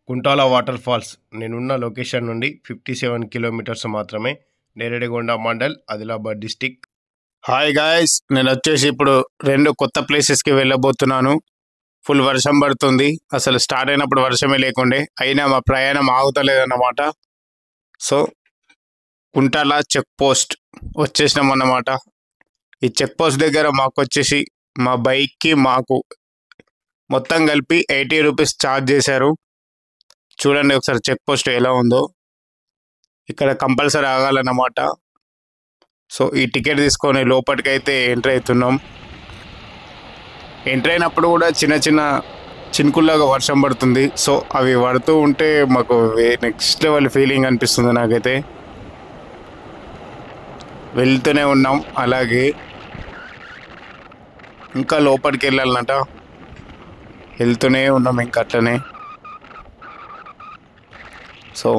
Kuntala water falls నేనున్న location నుండి 57 kilometres మాత్రమే. Neradigonda mandal, Adilabad district. Hi guys, నేను వచ్చేసి ఇప్పుడు 2 కొత్త ప్లేసెస్కి వెళ్ళబోతున్నాను. ఫుల్ వర్షం పడుతుంది. అసలు స్టార్ట్ అయినప్పుడు వర్షమే లేకుండే, అయినా మా ప్రయాణం ఆగుతలేదన్నమాట. సో కుంటాల చెక్ పోస్ట్ వచ్చేసినాం అన్నమాట. ఈ చెక్ పోస్ట్ దగ్గర మాకు వచ్చేసి మా బైక్కి మాకు మొత్తం కలిపి 80 రూపీస్ ఛార్జ్ చేశారు. చూడండి ఒకసారి చెక్ పోస్ట్ ఎలా ఉందో. ఇక్కడ కంపల్సరీ ఆగాలన్నమాట. సో ఈ టికెట్ తీసుకొని లోపలికైతే ఎంటర్ అవుతున్నాం. ఎంటర్ అయినప్పుడు కూడా చిన్న చిన్న చినుకుల్లాగా వర్షం పడుతుంది. సో అవి పడుతూ ఉంటే మాకు నెక్స్ట్ లెవెల్ ఫీలింగ్ అనిపిస్తుంది నాకైతే. వెళ్తూనే ఉన్నాం. అలాగే ఇంకా లోపలికి వెళ్ళాలన్నట. వెళ్తూనే ఉన్నాం ఇంకా అట్లనే. సో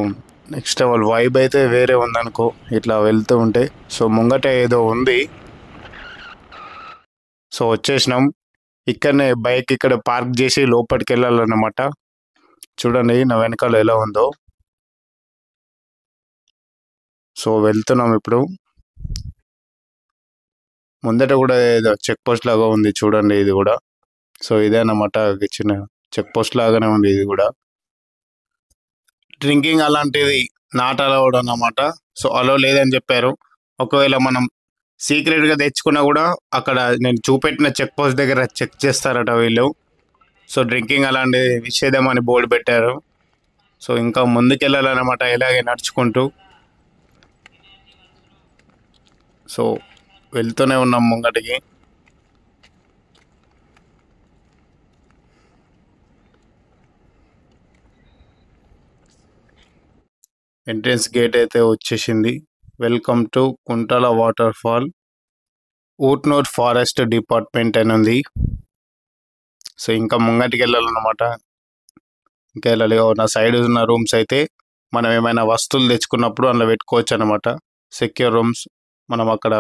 నెక్స్ట్ లెవెల్ వైబ్ అయితే వేరే ఉందనుకో ఇట్లా వెళ్తూ ఉంటే. సో ముంగట ఏదో ఉంది. సో వచ్చేసినాం. ఇక్కడనే బైక్ ఇక్కడ పార్క్ చేసి లోపలికి వెళ్ళాలన్నమాట. చూడండి నా వెనకాల ఎలా ఉందో. సో వెళ్తున్నాం ఇప్పుడు. ముందట కూడా ఏదో చెక్ పోస్ట్ లాగా ఉంది చూడండి ఇది కూడా. సో ఇదే అన్నమాట, చిన్న చెక్ పోస్ట్ లాగానే ఉంది ఇది కూడా. డ్రింకింగ్ అలాంటిది నాట్ అలౌడ్ అన్నమాట. సో అలో లేదని చెప్పారు. ఒకవేళ మనం సీక్రెట్గా తెచ్చుకున్నా కూడా అక్కడ నేను చూపెట్టిన చెక్ పోస్ట్ దగ్గర చెక్ చేస్తారట వీళ్ళు. సో డ్రింకింగ్ అలాంటిది నిషేధం అని బోర్డు పెట్టారు. సో ఇంకా ముందుకెళ్ళాలన్నమాట ఇలాగే నడుచుకుంటూ. సో వెళ్తూనే ఉన్నాం ముంగటికి. ఎంట్రన్స్ గేట్ అయితే వచ్చేసింది. Welcome to Kuntala water fall, Utnoor forest department అని ఉంది. సో ఇంకా ముంగటికి వెళ్ళాలన్నమాట. ఇంకా వెళ్ళాలి. నా సైడ్ ఉన్న రూమ్స్ అయితే మనం ఏమైనా వస్తువులు తెచ్చుకున్నప్పుడు అందులో పెట్టుకోవచ్చు అనమాట. Secure rooms. మనం అక్కడ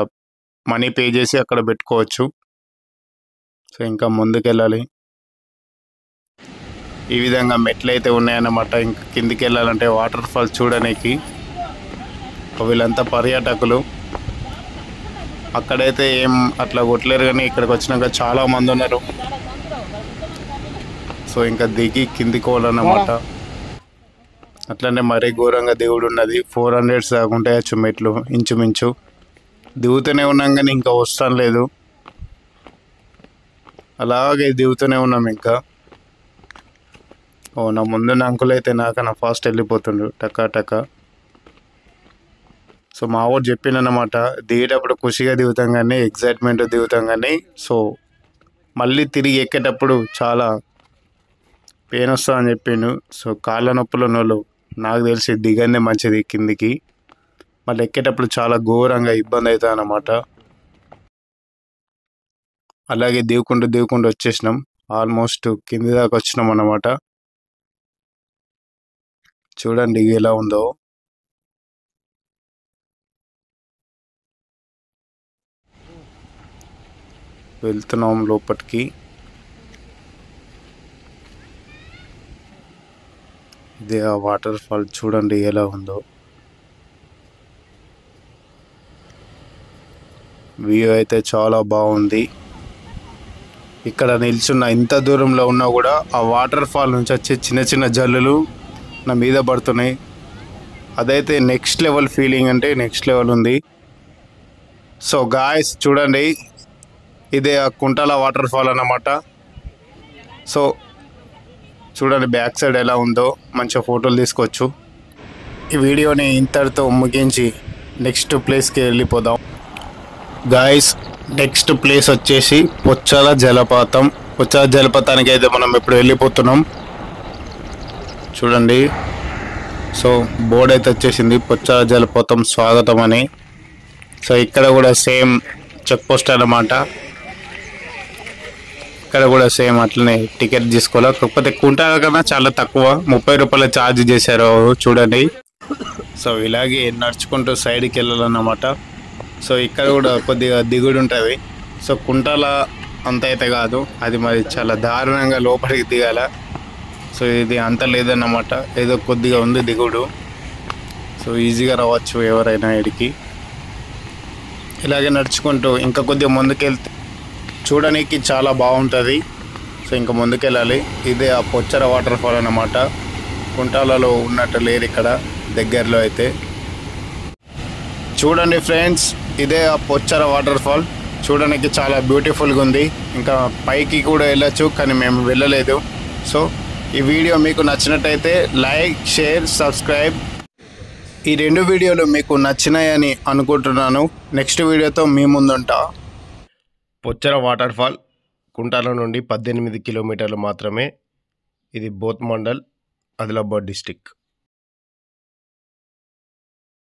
మనీ పే చేసి అక్కడ పెట్టుకోవచ్చు. సో ఇంకా ముందుకు వెళ్ళాలి. ఈ విధంగా మెట్లు అయితే ఉన్నాయన్నమాట. ఇంకా కిందికి వెళ్ళాలంటే వాటర్ ఫాల్ చూడడానికి. వీళ్ళంతా పర్యాటకులు. అక్కడైతే ఏం అట్లా కొట్టలేరు, కానీ ఇక్కడికి వచ్చినాక చాలా మంది ఉన్నారు. సో ఇంకా దిగి కిందికి పోవాలన్నమాట. అట్లనే మరీ ఘోరంగా దిగుడు ఉన్నది. 400 దాకా ఉంటాయచ్చు మెట్లు ఇంచుమించు. దిగుతూనే ఉన్నాం కానీ ఇంకా వస్తాం లేదు. అలాగే దిగుతూనే ఉన్నాం ఇంకా. నా ముందున్న అంకుల్ అయితే నాకన్నా ఫాస్ట్ వెళ్ళిపోతుండ్రు టకా టకా. సో మా వాడు చెప్పిండనమాట, దిగేటప్పుడు ఖుషిగా దిగుతాం కానీ ఎగ్జైట్మెంట్ దిగుతాం కానీ సో మళ్ళీ తిరిగి ఎక్కేటప్పుడు చాలా పెయిన్ వస్తుందని చెప్పిండు. సో కాళ్ళ నొప్పులు ఉన్నోళ్ళు నాకు తెలిసి దిగందే మంచిది కిందికి. మళ్ళీ ఎక్కేటప్పుడు చాలా ఘోరంగా ఇబ్బంది అవుతుంది అన్నమాట. అలాగే దిగుకుంటూ వచ్చేసినాం. ఆల్మోస్ట్ కింది దాకా వచ్చినాం అన్నమాట. చూడండి ఎలా ఉందో. వెళ్తున్నాం లోపలికి. ఇదే ఆ వాటర్ ఫాల్ చూడండి ఎలా ఉందో. వ్యూ అయితే చాలా బాగుంది. ఇక్కడ నిల్చున్న ఇంత దూరంలో ఉన్నా కూడా ఆ వాటర్ ఫాల్ నుంచి వచ్చే చిన్న చిన్న జల్లులు నా మీద పడుతున్నాయి. అదైతే నెక్స్ట్ లెవెల్ ఫీలింగ్, అంటే నెక్స్ట్ లెవెల్ ఉంది. సో గాయ్స్ చూడండి, ఇదే ఆ కుంటాల వాటర్ ఫాల్ అన్నమాట. సో చూడండి బ్యాక్ సైడ్ ఎలా ఉందో. మంచిగా ఫోటోలు తీసుకోవచ్చు. ఈ వీడియోని ఇంతటితో ముగించి నెక్స్ట్ ప్లేస్కి వెళ్ళిపోదాం. గాయ్స్ నెక్స్ట్ ప్లేస్ వచ్చేసి పొచ్చాల జలపాతం. పొచ్చాల జలపాతానికి అయితే మనం ఇప్పుడు వెళ్ళిపోతున్నాం. చూడండి. సో బోర్డు అయితే వచ్చేసింది, పొచ్చాల జలపాతం స్వాగతం అని. సో ఇక్కడ కూడా సేమ్ చెక్ పోస్ట్ అన్నమాట. ఇక్కడ కూడా సేమ్ అట్లనే టికెట్ తీసుకోవాలి. కాకపోతే కుంటాల కన్నా చాలా తక్కువ, 30 రూపాయల ఛార్జ్ చేశారు చూడండి. సో ఇలాగే నడుచుకుంటూ సైడ్కి వెళ్ళాలన్నమాట. సో ఇక్కడ కూడా కొద్దిగా దిగుడు ఉంటుంది. సో కుంటాల అంత అయితే కాదు, అది మరి చాలా దారుణంగా లోపలికి దిగాల. సో ఇది అంత లేదన్నమాట, ఏదో కొద్దిగా ఉంది దిగుడు. సో ఈజీగా రావచ్చు ఎవరైనా ఇడికి. ఇలాగే నడుచుకుంటూ ఇంకా కొద్దిగా ముందుకెళ్తే చూడడానికి చాలా బాగుంటుంది. సో ఇంకా ముందుకెళ్ళాలి. ఇదే ఆ పొచ్చర వాటర్ ఫాల్ అన్నమాట. కుంటాలలో ఉన్నట్టు లేరు ఇక్కడ దగ్గరలో అయితే. చూడండి ఫ్రెండ్స్, ఇదే ఆ పొచ్చర వాటర్ ఫాల్. చూడడానికి చాలా బ్యూటిఫుల్గా ఉంది. ఇంకా పైకి కూడా వెళ్ళచ్చు, కానీ మేము వెళ్ళలేదు. సో ఈ వీడియో మీకు నచ్చినట్టయితే లైక్, షేర్, సబ్స్క్రైబ్. ఈ 2 వీడియోలు మీకు నచ్చినాయని అనుకుంటున్నాను. నెక్స్ట్ వీడియోతో మీ ముందుంటా. పొచ్చర వాటర్ ఫాల్ కుంటాల నుండి 18 కిలోమీటర్లు మాత్రమే. ఇది బోత్ మండల్, ఆదిలాబాద్ డిస్టిక్.